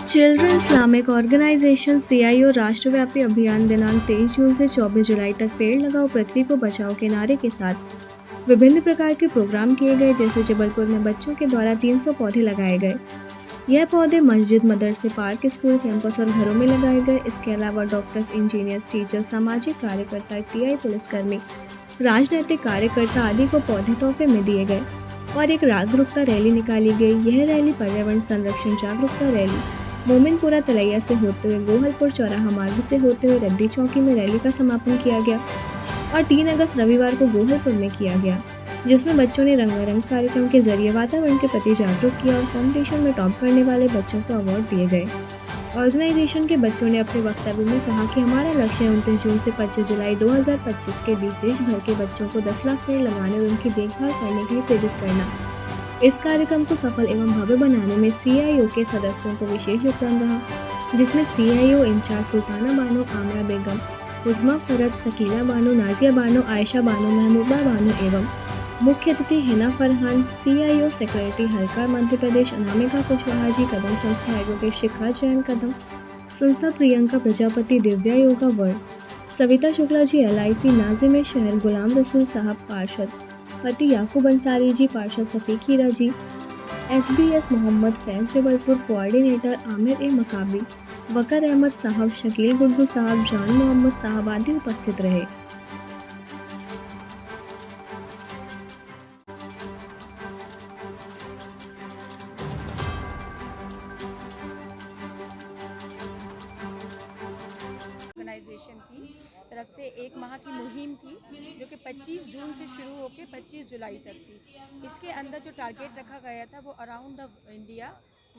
Children Islamic organisation (CIO) राष्ट्रव्यापी अभियान दिनांक 23 जून से 24 जुलाई तक पेड़ लगाओ पृथ्वी को बचाओ के नारे के साथ विभिन्न प्रकार के प्रोग्राम किए गए। जैसे जबलपुर में बच्चों के द्वारा 300 पौधे लगाए गए। यह पौधे मस्जिद, मदरसे, पार्क, स्कूल, कैंपस और घरों में लगाए गए। इसके अलावा डॉक्टर्स, इंजीनियर्स, टीचर्स, सामाजिक कार्यकर्ता, टीआई पुलिसकर्मी, राजनीतिक कार्यकर्ता आदि को पौधे तोहफे में दिए गए और एक जागरूकता रैली निकाली गई। यह रैली पर्यावरण संरक्षण जागरूकता रैली मोमिनपुरा तलैया से होते हुए गोहलपुर चौराहा मार्ग से होते हुए रद्दी चौकी में रैली का समापन किया गया और 3 अगस्त रविवार को गोहलपुर में किया गया, जिसमें बच्चों ने रंगारंग कार्यक्रम के जरिए वातावरण के प्रति जागरूक किया और कॉम्पिटिशन में टॉप करने वाले बच्चों को अवार्ड दिए गए। ऑर्गेनाइजेशन के बच्चों ने अपने वक्तव्य में कहा कि हमारा लक्ष्य है 29 जून से 25 जुलाई 2025 के बीच देश भर के बच्चों को 10 लाख पेड़ लगाने और उनकी देखभाल करने के लिए प्रेरित करना। इस कार्यक्रम को सफल एवं भव्य बनाने में CIO के सदस्यों को विशेष योगदान रहा, जिसमें CIO इंचार्ज सुल्ताना बानो, आमिरा बेगम, उज़्मा फरद, सकीना बानो, नाजिया बानो, आयशा बानो, महमूदा बानो एवं मुख्य अतिथि हिना फरहान, CIO सेक्रेटरी हल्का मध्य प्रदेश अनामिका कुशवाहा जी, कदम संस्था एडवोकेट शिखा जैन कदम, संस्था प्रियंका प्रजापति, दिव्या योगा वर्ल्ड, सविता शुक्ला जी LIC, नाजिम शहर गुलाम रसूल साहब पार्षद, पति याकूब अंसारी जी पार्षद, सफ़ीक हीरा जी, SBS मोहम्मद फैज़ जबलपुर, कोऑर्डिनेटर आमिर मकाबी, वकर अहमद साहब, शकील गुड्डू साहब, जान मोहम्मद साहब आदि उपस्थित रहे। ऑर्गेनाइजेशन की तरफ से एक माह की मुहिम थी जो कि 25 जून से शुरू होकर 25 जुलाई तक थी। इसके अंदर जो टारगेट रखा गया था वो around India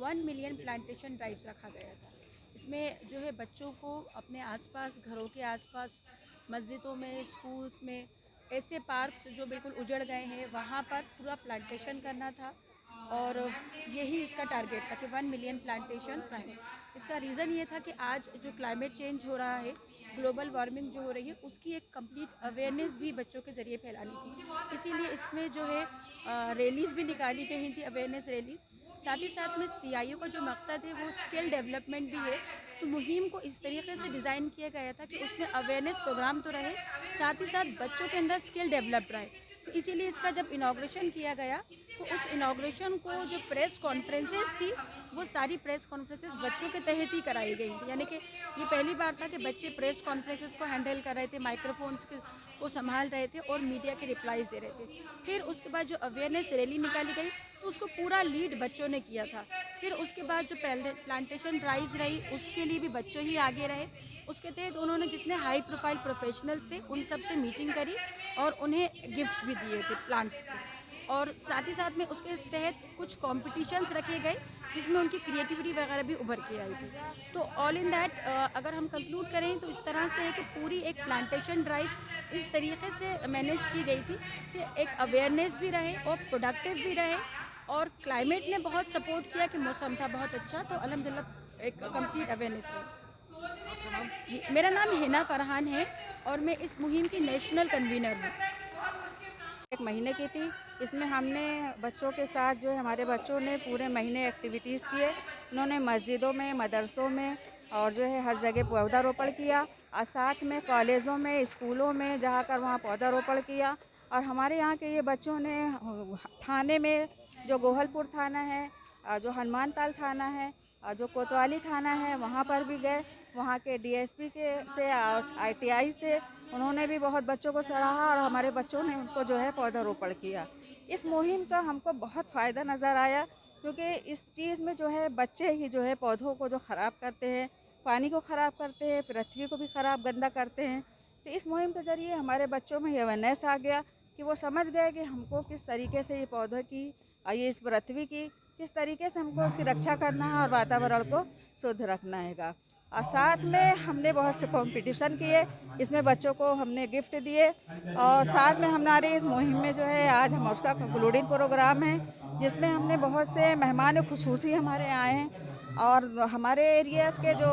1 million plantation drives रखा गया था। इसमें जो है बच्चों को अपने आसपास, घरों के आसपास, मस्जिदों में, स्कूल्स में, ऐसे पार्क्स जो बिल्कुल उजड़ गए हैं वहाँ पर पूरा प्लांटेशन करना था और यही इसका टारगेट था कि 1 मिलियन प्लांटेशन ड्राइव। इसका रीज़न ये था कि आज जो क्लाइमेट चेंज हो रहा है, ग्लोबल वार्मिंग जो हो रही है, उसकी एक कंप्लीट अवेयरनेस भी बच्चों के ज़रिए फैलानी थी। इसीलिए इसमें जो है रैलीज़ भी निकाली गई थी, अवेयरनेस रैलीज़। साथ ही साथ में CIO का जो मकसद है वो स्किल डेवलपमेंट भी है, तो मुहिम को इस तरीके से डिज़ाइन किया गया था कि उसमें अवेयरनेस प्रोग्राम तो रहे, साथ ही साथ बच्चों के अंदर स्किल डेवलप रहे। तो इसीलिए इसका जब इनाग्रेशन किया गया तो उस इनाग्रेशन को जो प्रेस कॉन्फ्रेंसेस थी वो सारी प्रेस कॉन्फ्रेंसेस बच्चों के तहत ही कराई गई थी। यानी कि ये पहली बार था कि बच्चे प्रेस कॉन्फ्रेंसेस को हैंडल कर रहे थे, माइक्रोफोन्स को संभाल रहे थे और मीडिया के रिप्लाईज दे रहे थे। फिर उसके बाद जो अवेयरनेस रैली निकाली गई तो उसको पूरा लीड बच्चों ने किया था। फिर उसके बाद जो प्लांटेशन ड्राइव्स रही उसके लिए भी बच्चों ही आगे रहे। उसके तहत उन्होंने जितने हाई प्रोफाइल प्रोफेशनल्स थे उन सब से मीटिंग करी और उन्हें गिफ्ट्स भी दिए थे प्लांट्स के। और साथ ही साथ में उसके तहत कुछ कॉम्पिटिशन्स रखे गए जिसमें उनकी क्रिएटिविटी वगैरह भी उभर के आई थी। तो ऑल इन दैट अगर हम कंक्लूड करें तो इस तरह से है कि पूरी एक प्लांटेशन ड्राइव इस तरीके से मैनेज की गई थी कि एक अवेयरनेस भी रहे और प्रोडक्टिव भी रहे और क्लाइमेट ने बहुत सपोर्ट किया कि मौसम था बहुत अच्छा, तो अल्हम्दुलिल्लाह एक कंप्लीट अवेयरनेस रही। जी, मेरा नाम हिना फरहान है और मैं इस मुहिम की नेशनल कन्वीनर हूँ। एक महीने की थी। इसमें हमने बच्चों के साथ जो है हमारे बच्चों ने पूरे महीने एक्टिविटीज़ किए। उन्होंने मस्जिदों में, मदरसों में और जो है हर जगह पौधारोपण किया और साथ में कॉलेजों में, स्कूलों में जाकर वहाँ पौधारोपण किया। और हमारे यहाँ के ये बच्चों ने थाने में, जो गोहलपुर थाना है, जो हनुमान ताल थाना है, जो कोतवाली थाना है, वहाँ पर भी गए। वहाँ के DSP के से और ITI से उन्होंने भी बहुत बच्चों को सराहा और हमारे बच्चों ने उनको जो है पौधारोपण किया। इस मुहिम का हमको बहुत फ़ायदा नज़र आया क्योंकि इस चीज़ में जो है बच्चे ही जो है पौधों को जो ख़राब करते हैं, पानी को ख़राब करते हैं, पृथ्वी को भी ख़राब गंदा करते हैं। तो इस मुहिम के ज़रिए हमारे बच्चों में ये अवेयरनेस आ गया कि वो समझ गए कि हमको किस तरीके से ये पौधों की और ये इस पृथ्वी की किस तरीके से हमको उसकी रक्षा करना है और वातावरण को शुद्ध रखना है। और साथ में हमने बहुत से कंपटीशन किए, इसमें बच्चों को हमने गिफ्ट दिए और साथ में हमारे इस मुहिम में जो है आज हम उसका कंक्लूडिंग प्रोग्राम है जिसमें हमने बहुत से मेहमान खुसूसी हमारे आए हैं और हमारे एरियाज़ के जो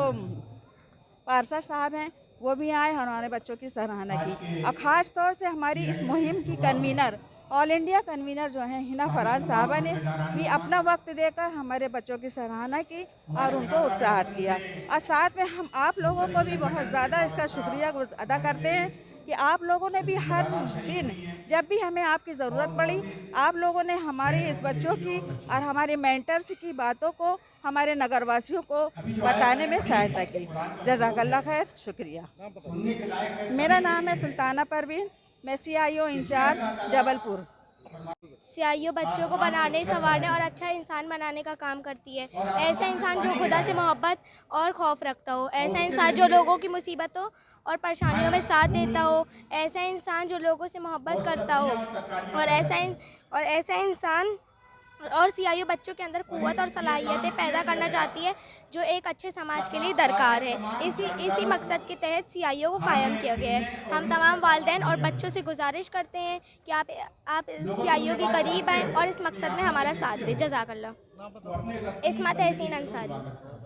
पार्षद साहब हैं वो भी आए और हमारे बच्चों की सराहना की। और ख़ास तौर से हमारी इस मुहिम की कन्वीनर ऑल इंडिया कन्वीनर जो हैं हिना फरहान साहबा ने भी अपना वक्त देकर हमारे बच्चों की सराहना की और उनको उत्साहित किया। और साथ में हम आप लोगों को भी बहुत ज़्यादा इसका शुक्रिया अदा करते हैं कि आप लोगों ने भी हर दिन जब भी हमें आपकी ज़रूरत पड़ी, आप लोगों ने हमारे इस बच्चों की और हमारे मेंटर्स की बातों को हमारे नगरवासियों को बताने में सहायता की। जज़ाकल्लाह खैर, शुक्रिया। मेरा नाम है सुल्ताना परवीन, मैं CIO इंचार्ज जबलपुर। स्याहियों बच्चों को बनाने, संवारने और अच्छा इंसान बनाने का काम करती है। ऐसा इंसान जो खुदा से मोहब्बत और खौफ रखता हो, ऐसा इंसान जो लोगों की मुसीबतों और परेशानियों में साथ देता हो, ऐसा इंसान जो लोगों से मोहब्बत करता हो और ऐसा इंसान और CIO बच्चों के अंदर क़ुव्वत और सलाहियतें पैदा करना चाहती है जो एक अच्छे समाज के लिए दरकार है। इसी मकसद के तहत CIO को कायम किया गया है। हम तमाम वालिदैन और बच्चों से गुजारिश करते हैं कि आप CIO के करीब आएँ और इस मकसद में हमारा साथ दें। जज़ाकल्लाह। इस्मत तहसीन अंसारी।